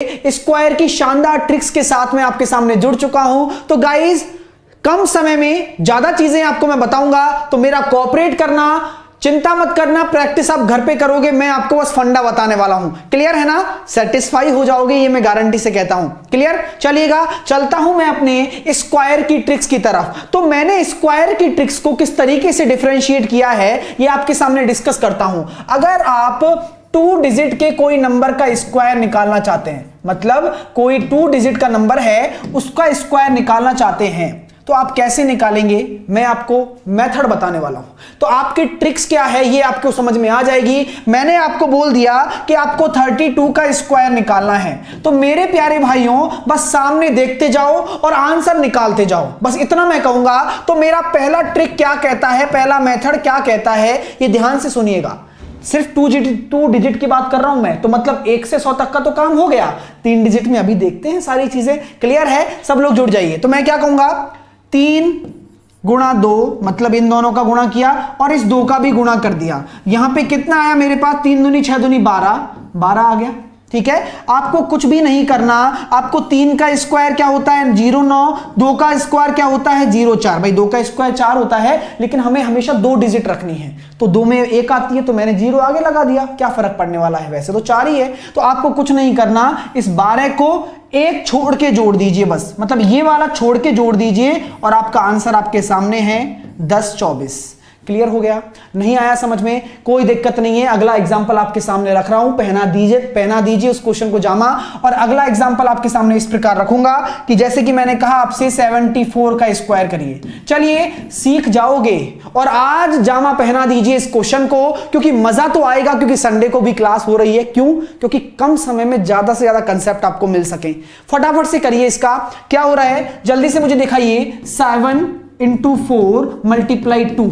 Square की शानदार tricks के साथ मैं आपके सामने जुड़ चुका हूं। तो गाइस, कम समय में ज्यादा चीजें आपको मैं बताऊंगा, तो मेरा कोऑपरेट करना, चिंता मत करना, प्रैक्टिस आप घर पे करोगे, मैं आपको बस फंडा बताने वाला हूं। क्लियर है ना? सेटिस्फाई हो जाओगे, ये मैं गारंटी से कहता हूं। क्लियर? चलिएगा, चलता हूं मैं अपने स्क्वायर की ट्रिक्स की तरफ। तो मैंने स्क्वायर की ट्रिक्स को किस तरीके से डिफरेंशिएट किया है, ये आपके सामने डिस्कस करता हूं। अगर आप 2 डिजिट के कोई नंबर का स्क्वायर निकालना चाहते हैं, मतलब कोई 2 डिजिट का नंबर है उसका स्क्वायर निकालना चाहते हैं, तो आप कैसे निकालेंगे, मैं आपको मेथड बताने वाला हूं। तो आपकी ट्रिक्स क्या है ये आपको समझ में आ जाएगी। मैंने आपको बोल दिया कि आपको 32 का स्क्वायर निकालना है, तो मेरे प्यारे भाइयों बस सामने देखते जाओ और आंसर निकालते जाओ, बस इतना मैं कहूंगा। तो मेरा पहला ट्रिक क्या कहता है, पहला मेथड क्या कहता है, ये ध्यान से सुनिएगा। सिर्फ 2 डिजिट की बात कर रहा हूं मैं, तो मतलब 1 से 100 तक का तो काम हो गया। 3 डिजिट में अभी देखते हैं सारी चीजें। क्लियर है? सब लोग जुड़ जाइए। तो मैं क्या कहूंगा, 3 गुणा 2, मतलब इन दोनों का गुणा किया और इस 2 का भी गुणा कर दिया। यहां पे कितना आया मेरे पास, 3 दूनी 6 दूनी 12 आ गया। ठीक है, आपको कुछ भी नहीं करना। आपको 3 का स्क्वायर क्या होता है, 0,9। 2 का स्क्वायर क्या होता है, 0,4। भाई 2 का स्क्वायर 4 होता है, लेकिन हमें हमेशा 2 डिजिट रखनी है, तो 2 में 1 आती है, तो मैंने 0 आगे लगा दिया। क्या फर्क पड़ने वाला है, वैसे तो 4 ही है। तो आपको कुछ नहीं करना, इस 12 को 1 छोड़ के जोड़ दीजिए, बस मतलब ये वाला छोड़ के जोड़ दीजिए और आपका आंसर आपके सामने है 1024। क्लियर हो गया? नहीं आया समझ में, कोई दिक्कत नहीं है। अगला एग्जांपल आपके सामने रख रहा हूं, पहना दीजिए उस क्वेश्चन को जामा। और अगला एग्जांपल आपके सामने इस प्रकार रखूंगा कि जैसे कि मैंने कहा आपसे 74 का स्क्वायर करिए। चलिए, सीख जाओगे और आज जामा पहना दीजिए इस क्वेश्चन को, क्योंकि मजा तो आएगा, क्योंकि संडे को भी क्लास हो रही है। क्यों? क्योंकि कम समय में ज्यादा से ज्यादा कंसेप्ट आपको मिल सके। फटाफट से करिए। इसका क्या हो रहा है, जल्दी से मुझे दिखाइए। 7 × 4 × 2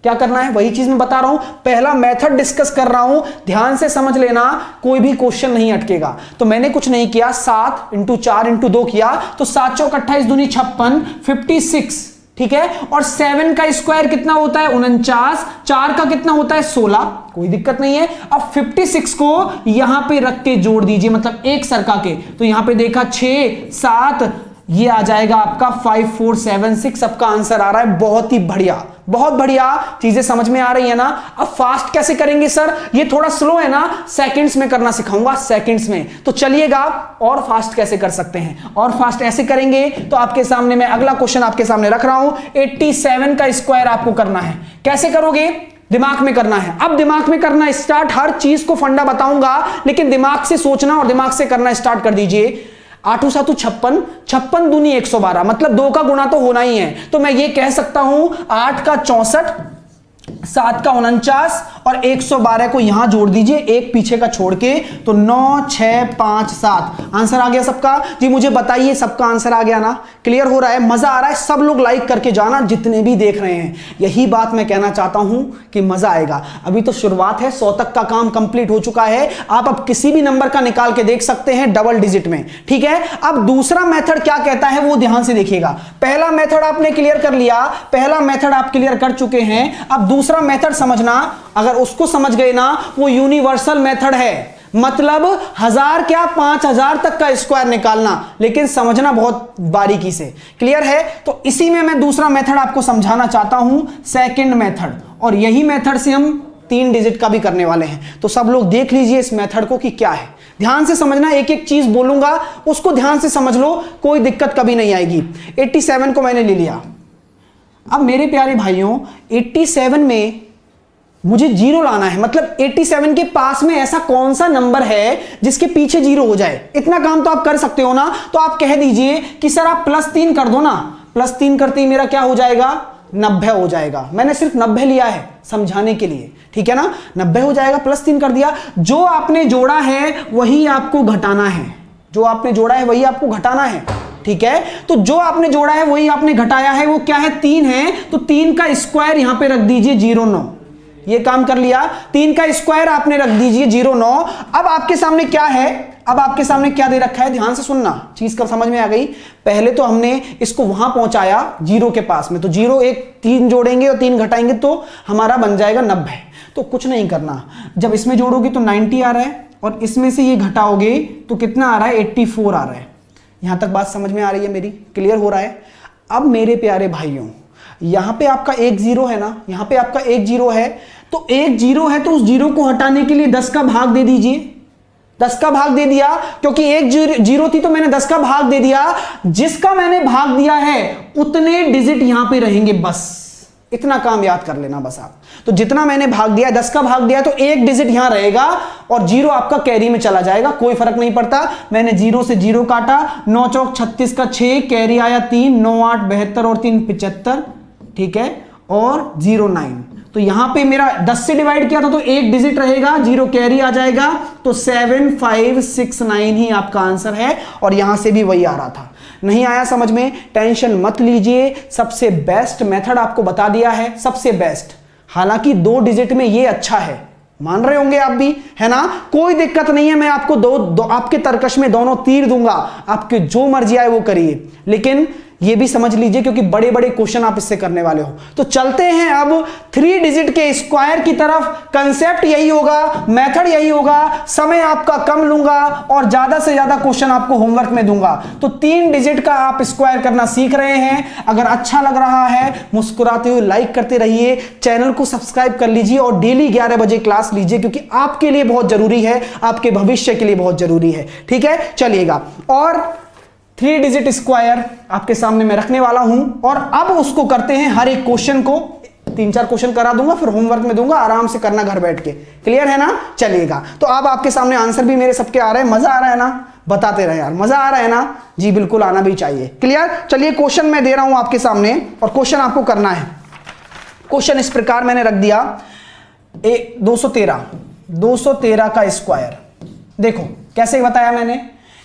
क्या करना है, वही चीज मैं बता रहा हूं। पहला मेथड डिस्कस कर रहा हूं, ध्यान से समझ लेना, कोई भी क्वेश्चन नहीं अटकेगा। तो मैंने कुछ नहीं किया, 7 × 4 × 2 किया, तो 7 चौक 28 दूनी 56, 56। ठीक है, और 7 का स्क्वायर कितना होता है, 49। 4 का कितना होता है, 16। कोई दिक्कत नहीं है। अब 56 को यहां पे रख के जोड़ दीजिए, मतलब एक सरका के। तो यहां पे देखा 6, 7, ये आ जाएगा आपका 5476। सबका आंसर आ रहा है। बहुत ही बढ़िया, बहुत बढ़िया। चीजें समझ में आ रही है ना? अब फास्ट कैसे करेंगे सर, ये थोड़ा स्लो है ना, सेकंड्स में करना सिखाऊंगा, सेकंड्स में। तो चलिएगा, और फास्ट कैसे कर सकते हैं, और फास्ट ऐसे करेंगे। तो आपके सामने मैं अगला क्वेश्चन आपके सामने रख रहा हूं। 87 का स्क्वायर आपको करना है। कैसे करोगे, दिमाग में करना है। अब दिमाग में करना स्टार्ट, हर चीज को फंडा बताऊंगा, लेकिन दिमाग से सोचना और दिमाग से करना स्टार्ट कर दीजिए। 8 × 7 = 56, 56 दूनी 112, मतलब 2 का गुणा तो होना ही है। तो मैं ये कह सकता हूं 8 का 64, 7 का 49 और 112 को यहां जोड़ दीजिए, एक पीछे का छोड़ के, तो 9, 6, 5, 7। आंसर आ गया सबका? जी मुझे बताइए, सबका आंसर आ गया ना? क्लियर हो रहा है? मजा आ रहा है? सब लोग लाइक करके जाना, जितने भी देख रहे हैं। यही बात मैं कहना चाहता हूं कि मजा आएगा। अभी तो शुरुआत है, 100 तक का काम कंप्लीट हो चुका है। आप अब किसी भी नंबर का निकाल के देख सकते हैं डबल डिजिट में। ठीक है, अब दूसरा मेथड क्या कहता है वो ध्यान से देखिएगा। पहला मेथड आपने क्लियर कर लिया, पहला मेथड आप क्लियर कर चुके हैं। अब दूसरा मेथड समझना, अगर उसको समझ गए ना, वो यूनिवर्सल मेथड है। मतलब 1000 क्या 5000 तक का स्क्वायर निकालना, लेकिन समझना बहुत बारीकी से। क्लियर है? तो इसी में मैं दूसरा मेथड आपको समझाना चाहता हूं, सेकंड मेथड। और यही मेथड से हम 3 डिजिट का भी करने वाले हैं। तो सब लोग देख लीजिए इस मेथड को कि क्या है। ध्यान से समझना, एक एक चीज बोलूंगा उसको ध्यान से समझ लो, कोई दिक्कत कभी नहीं आएगी। 87 को मैंने ले लिया। अब मेरे प्यारे भाइयों, 87 में मुझे 0 लाना है, मतलब 87 के पास में ऐसा कौन सा नंबर है जिसके पीछे 0 हो जाए। इतना काम तो आप कर सकते हो ना। तो आप कह दीजिए कि सर आप +3 कर दो ना। +3 करते ही मेरा क्या हो जाएगा, 90 हो जाएगा। मैंने सिर्फ 90 लिया है समझाने के लिए, ठीक है ना? 90 हो जाएगा, +3 कर दिया। जो आपने जोड़ा है वही आपको घटाना है, जो आपने जोड़ा है वही आपको घटाना है। ठीक है, तो जो आपने जोड़ा है वही आपने घटाया है, वो क्या है, 3 है। तो 3 का स्क्वायर यहां पे रख दीजिए 0,9। ये काम कर लिया। 3 का स्क्वायर आपने रख दीजिए 0,9। अब आपके सामने क्या है, अब आपके सामने क्या दे रखा है, ध्यान से सुनना, चीज कब समझ में आ गई। पहले तो हमने इसको वहां पहुंचाया 0 के पास में, तो 0 1 3 जोड़ेंगे और 3 घटाएंगे तो हमारा बन जाएगा 90। तो कुछ नहीं करना, जब इसमें जोड़ोगी तो 90 आ रहा है, और इसमें से ये घटाओगे तो कितना आ रहा है, 84 आ रहा है। यहां तक बात समझ में आ रही है मेरी, क्लियर हो रहा है। अब मेरे प्यारे भाइयों, यहां पे आपका एक जीरो है ना, यहां पे आपका एक जीरो है, तो एक जीरो है तो उस जीरो को हटाने के लिए 10 का भाग दे दीजिए। 10 का भाग दे दिया, क्योंकि एक जीरो थी तो मैंने 10 का भाग दे दिया। जिसका मैंने भाग दिया है उतने डिजिट यहां पे रहेंगे, बस इतना काम याद कर लेना बस आप। तो जितना मैंने भाग दिया, 10 का भाग दिया, तो एक डिजिट यहां रहेगा और जीरो आपका कैरी में चला जाएगा, कोई फर्क नहीं पड़ता। मैंने जीरो से जीरो काटा, 9 चौक 36 का 6, कैरी आया 3, 9 8 72 और 3 75, ठीक है, और 09। तो यहां पे मेरा 10 से डिवाइड किया था तो एक डिजिट रहेगा, जीरो कैरी आ जाएगा, तो 7569 ही आपका आंसर है। और यहां से भी वही आ रहा था। नहीं आया समझ में, टेंशन मत लीजिए, सबसे बेस्ट मेथड आपको बता दिया है, सबसे बेस्ट। हालांकि 2 डिजिट में ये अच्छा है, मान रहे होंगे आप भी, है ना, कोई दिक्कत नहीं है। मैं आपको दो आपके तर्कश में दोनों तीर दूंगा, आपके जो मर्जी आए वो करिए, लेकिन ये भी समझ लीजिए क्योंकि बड़े बड़े क्वेश्चन आप इससे करने वाले हो। तो चलते हैं अब 3 डिजिट के स्क्वायर की तरफ। कंसेप्ट यही होगा, मेथड यही होगा, समय आपका कम लूंगा और ज्यादा से ज्यादा क्वेश्चन आपको होमवर्क में दूंगा। तो 3 डिजिट का आप स्क्वायर करना सीख रहे हैं। अगर अच्छा लग रहा है, मुस्कुराते हुए लाइक करते रहिए, चैनल को सब्सक्राइब कर लीजिए और डेली 11 बजे क्लास लीजिए, क्योंकि आपके लिए बहुत जरूरी है, आपके भविष्य के लिए बहुत जरूरी है। ठीक है, चलिएगा। और 3 डिजिट स्क्वायर आपके सामने मैं रखने वाला हूं और अब उसको करते हैं। हर एक क्वेश्चन को 3-4 क्वेश्चन करा दूंगा, फिर होमवर्क में दूंगा, आराम से करना घर बैठ के। क्लियर है ना, चलिएगा। तो अब आपके सामने आंसर भी मेरे सबके आ रहे हैं, मजा आ रहा है ना, बताते रहे यार, मजा आ रहा है ना जी, बिल्कुल आना भी चाहिए। क्लियर, चलिए क्वेश्चन मैं दे रहा हूं आपके सामने और क्वेश्चन आपको करना है। क्वेश्चन इस प्रकार मैंने रख दिया, 213 का स्क्वायर। देखो कैसे बताया मैंने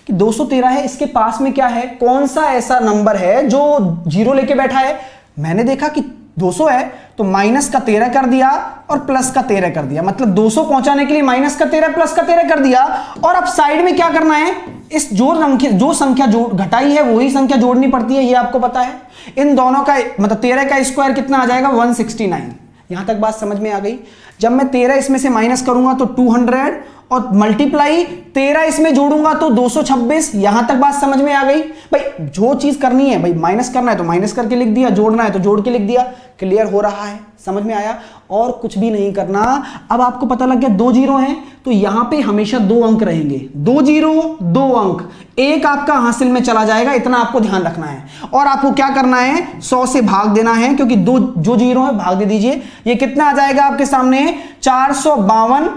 कि 213 है, इसके पास में क्या है, कौन सा ऐसा नंबर है जो जीरो लेके बैठा है। मैंने देखा कि 200 है तो माइनस का 13 कर दिया और प्लस का 13 कर दिया, मतलब 200 पहुंचाने के लिए माइनस का 13 प्लस का 13 कर दिया। और अब साइड में क्या करना है, इस जो संख्या घटाई है वही संख्या जोड़नी पड़ती है, ये आपको पता है। इन दोनों का मतलब 13 का स्क्वायर कितना आ जाएगा, 169। यहां तक बात समझ में आ गई। जब मैं 13 इसमें से माइनस करूंगा तो 200 और मल्टीप्लाई 13 इसमें जोड़ूंगा तो 226। यहां तक बात समझ में आ गई। भाई जो चीज करनी है, भाई माइनस करना है तो माइनस करके लिख दिया, जोड़ना है तो जोड़ के लिख दिया। क्लियर हो रहा है, समझ में आया, और कुछ भी नहीं करना। अब आपको पता लग गया 2 जीरो हैं तो यहां पे हमेशा 2 अंक रहेंगे, 2 जीरो 2 अंक, एक आपका हासिल में चला जाएगा, इतना आपको ध्यान रखना है। और आपको क्या करना है, 100 से भाग देना है, क्योंकि जो जीरो है भाग दे दीजिए। ये कितना आ जाएगा आपके सामने, 452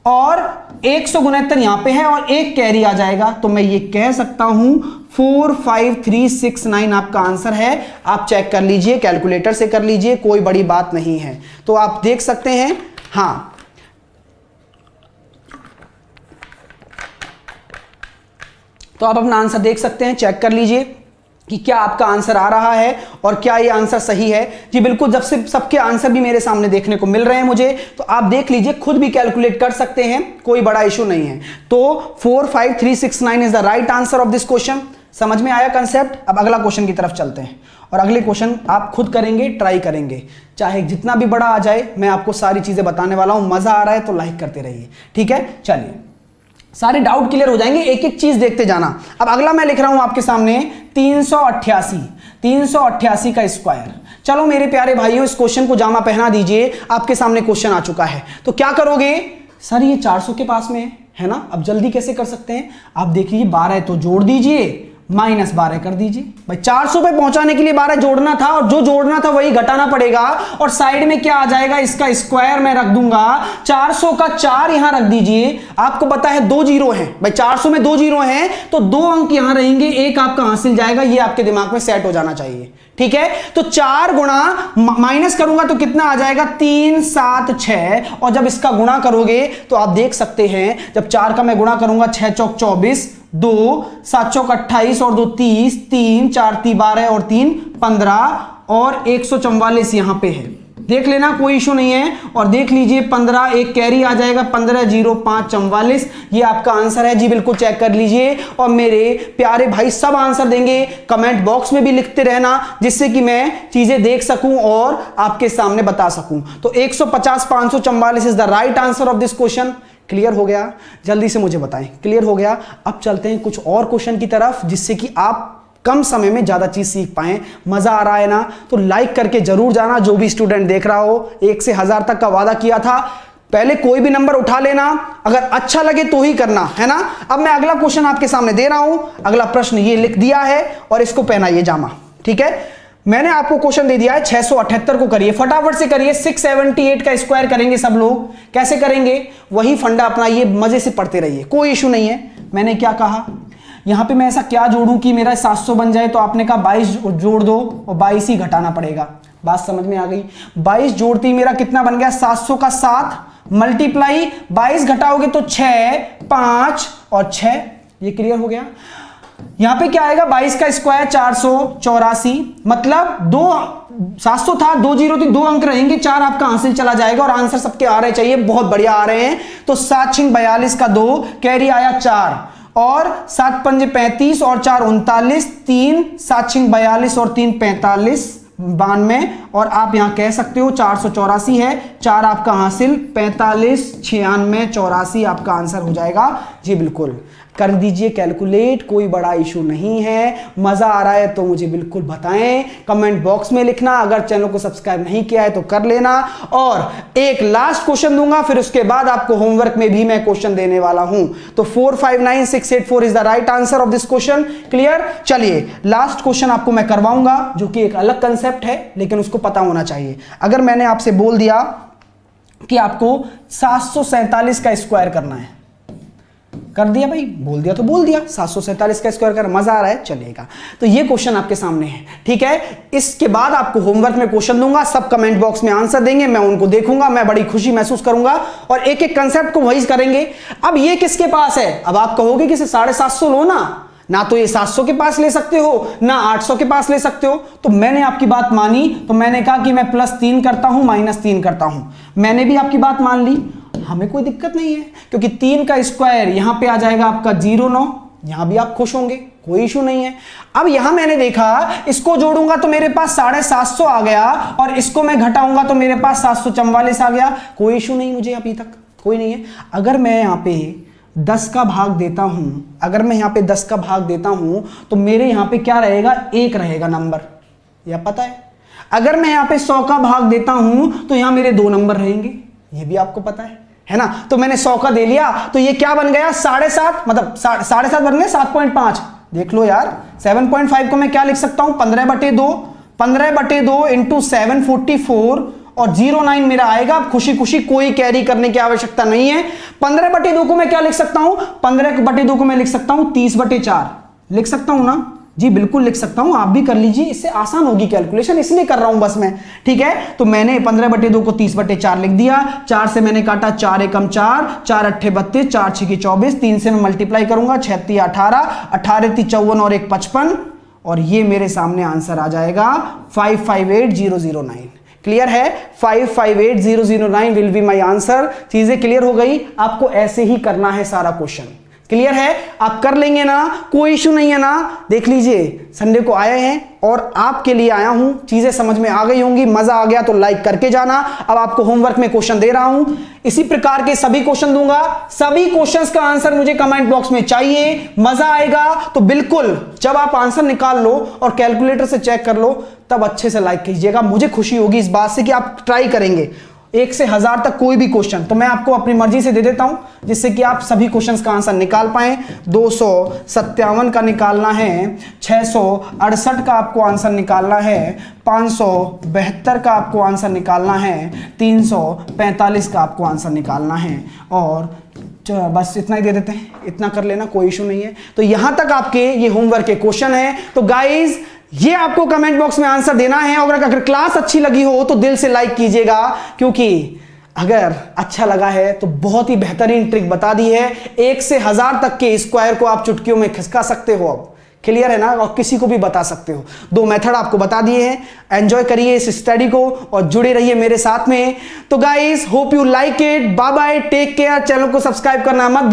और 169 यहां पे है और एक कैरी आ जाएगा। तो मैं ये कह सकता हूं 45369 आपका आंसर है। आप चेक कर लीजिए, कैलकुलेटर से कर लीजिए, कोई बड़ी बात नहीं है। तो आप देख सकते हैं, हां तो आप अपना आंसर देख सकते हैं, चेक कर लीजिए कि क्या आपका आंसर आ रहा है और क्या ये आंसर सही है। जी बिल्कुल, जब से सबके आंसर भी मेरे सामने देखने को मिल रहे हैं मुझे, तो आप देख लीजिए, खुद भी कैलकुलेट कर सकते हैं, कोई बड़ा इशू नहीं है। तो 45369 is the right answer of this question. समझ में आया कंसेप्ट। अब अगला क्वेश्चन की तरफ चलते हैं और अगले क्वेश्चन आप खुद करेंगे, ट्राई करेंगे, चाहे जितना भी बड़ा आ जाए, मैं आपको सारी चीजें बताने वाला हूं। मजा आ रहा है तो लाइक करते रहिए, ठीक है। चलिए, सारे डाउट क्लियर हो जाएंगे, एक एक चीज देखते जाना। अब अगला मैं लिख रहा हूं आपके सामने 388 का स्क्वायर। चलो मेरे प्यारे भाइयों, इस क्वेश्चन को जामा पहना दीजिए, आपके सामने क्वेश्चन आ चुका है। तो क्या करोगे, सर ये 400 के पास में है ना, अब जल्दी कैसे कर सकते हैं, आप देख लीजिए, 12 है तो जोड़ दीजिए, माइनस 12 कर दीजिए। भाई 400 पे पहुंचाने के लिए 12 जोड़ना था और जो जोड़ना था वही घटाना पड़ेगा। और साइड में क्या आ जाएगा, इसका स्क्वायर मैं रख दूंगा, 400 का 4 यहां रख दीजिए। आपको पता है 2 जीरो हैं, भाई 400 में 2 जीरो हैं तो 2 अंक यहां रहेंगे, एक आपका हासिल जाएगा। ये आपके दिमाग में सेट हो जाना चाहिए, ठीक है। तो 4 गुणा माइनस करूंगा तो कितना आ जाएगा, 3 7 6। और जब इसका गुणा करोगे तो आप देख सकते हैं, जब 4 का मैं गुणा करूंगा, 6 चौक 24, 2 7 चौक 28 और 2 30, 3 4 3 12 और 3 15 और 144 यहां पे है। देख लेना, कोई इशू नहीं है। और देख लीजिए 15, एक कैरी आ जाएगा, 15 0 5 44, ये आपका आंसर है। जी बिल्कुल, चेक कर लीजिए। और मेरे प्यारे भाई सब आंसर देंगे, कमेंट बॉक्स में भी लिखते रहना, जिससे कि मैं चीजें देख सकूं और आपके सामने बता सकूं। तो 150 544 is the right answer of this question. Clear हो गया? जल्दी से मुझे बताएं, क्लियर हो गया? अब चलते हैं कुछ और क्वेश्चन की तरफ, जिससे कि आप कम समय में ज्यादा चीज सीख पाएं। मजा आ रहा है ना? तो लाइक करके जरूर जाना। जो भी स्टूडेंट देख रहा हो, 1 से 1000 तक का वादा किया था, पहले कोई भी नंबर उठा लेना, अगर अच्छा लगे तो ही करना, है ना? अब मैं अगला क्वेश्चन आपके सामने दे रहा हूं। अगला प्रश्न ये लिख दिया है और इसको पहनाइए जामा, ठीक है? मैंने आपको क्वेश्चन दे दिया है 678 को करिए, फटाफट से करिए। 678 का स्क्वायर करेंगे सब लोग। कैसे करेंगे? वही फंडा अपनाइए, मजे से पढ़ते रहिए, कोई इशू नहीं है। मैंने क्या कहा, यहां पे मैं ऐसा क्या जोड़ूं कि मेरा 700 बन जाए? तो आपने कहा 22 जोड़ दो और 22 ही घटाना पड़ेगा। बात समझ में आ गई? 22 जोड़ते ही मेरा कितना बन गया? 700 का 7 मल्टीप्लाई 22 घटाओगे तो 6, 5 और 6। ये क्लियर हो गया? यहां पे क्या आएगा? 22 का स्क्वायर 484, मतलब 700 था, 2 जीरो थी, 2 अंक रहेंगे, 4 आपका हासिल चला जाएगा और आंसर सबके आ रहे चाहिए, बहुत बढ़िया आ रहे हैं। तो 7 6 42 का 2 कैरी आया 4 और 7 पंजे 35 और 4 39, 3 7 6 42 और 3 45 92 और आप यहां कह सकते हो 484 है, 4 आपका हासिल, 45 96 84 आपका आंसर हो जाएगा। जी बिल्कुल, कर दीजिए कैलकुलेट, कोई बड़ा इशू नहीं है। मजा आ रहा है तो मुझे बिल्कुल बताएं, कमेंट बॉक्स में लिखना। अगर चैनल को सब्सक्राइब नहीं किया है तो कर लेना। और एक लास्ट क्वेश्चन दूंगा, फिर उसके बाद आपको होमवर्क में भी मैं क्वेश्चन देने वाला हूं। तो 459684 is the right answer of this question. Clear? चलिए लास्ट क्वेश्चन आपको मैं करवाऊंगा, जो कि एक अलग कंसेप्ट है, लेकिन उसको पता होना चाहिए। अगर मैंने आपसे बोल दिया कि आपको 747 का स्क्वायर करना है, कर दिया भाई, बोल दिया तो बोल दिया, 747 का स्क्वायर कर, मजा आ रहा है, चलेगा। तो ये क्वेश्चन आपके सामने है, ठीक है? इसके बाद आपको होमवर्क में क्वेश्चन दूंगा, सब कमेंट बॉक्स में आंसर देंगे, मैं उनको देखूंगा, मैं बड़ी खुशी महसूस करूंगा और एक एक कंसेप्ट को वही करेंगे। अब ये किसके पास है? अब आप कहोगे कि 750 लो ना तो ये 700 के पास ले सकते हो, ना 800 के पास ले सकते हो। तो मैंने आपकी बात मानी, तो मैंने कहा कि मैं +3 करता हूं, -3 करता हूं। मैंने भी आपकी बात मान ली, हमें कोई दिक्कत नहीं है, क्योंकि 3 का स्क्वायर यहां पे आ जाएगा आपका 09, यहां भी आप खुश होंगे, कोई इशू नहीं है। अब यहां मैंने देखा, इसको जोड़ूंगा तो मेरे पास 750 आ गया और इसको मैं घटाऊंगा तो मेरे पास 744 आ गया, कोई इशू नहीं, मुझे अभी तक कोई नहीं है। अगर मैं यहां पे 10 का भाग देता हूं, अगर मैं यहां पे 10 का भाग देता हूं तो मेरे यहां पे क्या रहेगा? 1 रहेगा नंबर, यह पता है। अगर मैं यहां पे 100 का भाग देता हूं तो यहां मेरे 2 नंबर रहेंगे, यह भी आपको पता है ना? तो मैंने 100 का दे लिया, तो ये क्या बन गया? 7.5, मतलब 7.5 बन गए 7.5। देख लो यार, 7.5 को मैं क्या लिख सकता हूं? 15/2, 15/2 इंटू 7 44 और 09 मेरा आएगा। अब खुशी खुशी कोई कैरी करने की आवश्यकता नहीं है। 15/2 को मैं क्या लिख सकता हूं? 15/2 को मैं लिख सकता हूं 30/4, लिख सकता हूं ना? जी बिल्कुल लिख सकता हूं, आप भी कर लीजिए, इससे आसान होगी कैलकुलेशन, इसलिए कर रहा हूं बस मैं, ठीक है? तो मैंने 15/2 को 30/4 लिख दिया, 4 से मैंने काटा, 4 एकम 4, 4 अट्ठे 32, 4 छिके 24, 3 से मैं मल्टीप्लाई करूंगा, 6 3 18, 18 3 54 और 1 55 और ये मेरे सामने आंसर आ जाएगा 558009। क्लियर है? 558009 विल बी माई आंसर। चीजें क्लियर हो गई? आपको ऐसे ही करना है सारा क्वेश्चन, क्लियर है? आप कर लेंगे ना, कोई इशू नहीं है ना? देख लीजिए, संडे को आए हैं और आपके लिए आया हूं, चीजें समझ में आ गई होंगी, मजा आ गया तो लाइक करके जाना। अब आपको होमवर्क में क्वेश्चन दे रहा हूं, इसी प्रकार के सभी क्वेश्चन दूंगा, सभी क्वेश्चंस का आंसर मुझे कमेंट बॉक्स में चाहिए। मजा आएगा तो बिल्कुल, जब आप आंसर निकाल लो और कैलकुलेटर से चेक कर लो, तब अच्छे से लाइक कीजिएगा। मुझे खुशी होगी इस बात से कि आप ट्राई करेंगे 1 से 1000 तक कोई भी क्वेश्चन, तो मैं आपको अपनी मर्जी से दे देता हूं, जिससे कि आप सभी क्वेश्चंस का आंसर निकाल पाएं। 257 का निकालना है, 668 का आपको आंसर निकालना है, 572 का आपको आंसर निकालना है, 345 का आपको आंसर निकालना है और बस इतना ही दे देते हैं, इतना कर लेना, कोई इशू नहीं है। तो यहां तक आपके ये होमवर्क के क्वेश्चन है। तो गाइज, ये आपको कमेंट बॉक्स में आंसर देना है और अगर क्लास अच्छी लगी हो तो दिल से लाइक कीजिएगा, क्योंकि अगर अच्छा लगा है तो बहुत ही बेहतरीन ट्रिक बता दी है। 1 से 1000 तक के स्क्वायर को आप चुटकियों में खिसका सकते हो। अब क्लियर है ना? और किसी को भी बता सकते हो। 2 मेथड आपको बता दिए हैं। एंजॉय करिए इस स्टडी को और जुड़े रहिए मेरे साथ में। तो guys, hope you like it. Bye bye, take care. Channel को सब्सक्राइब करना मत भूलिए।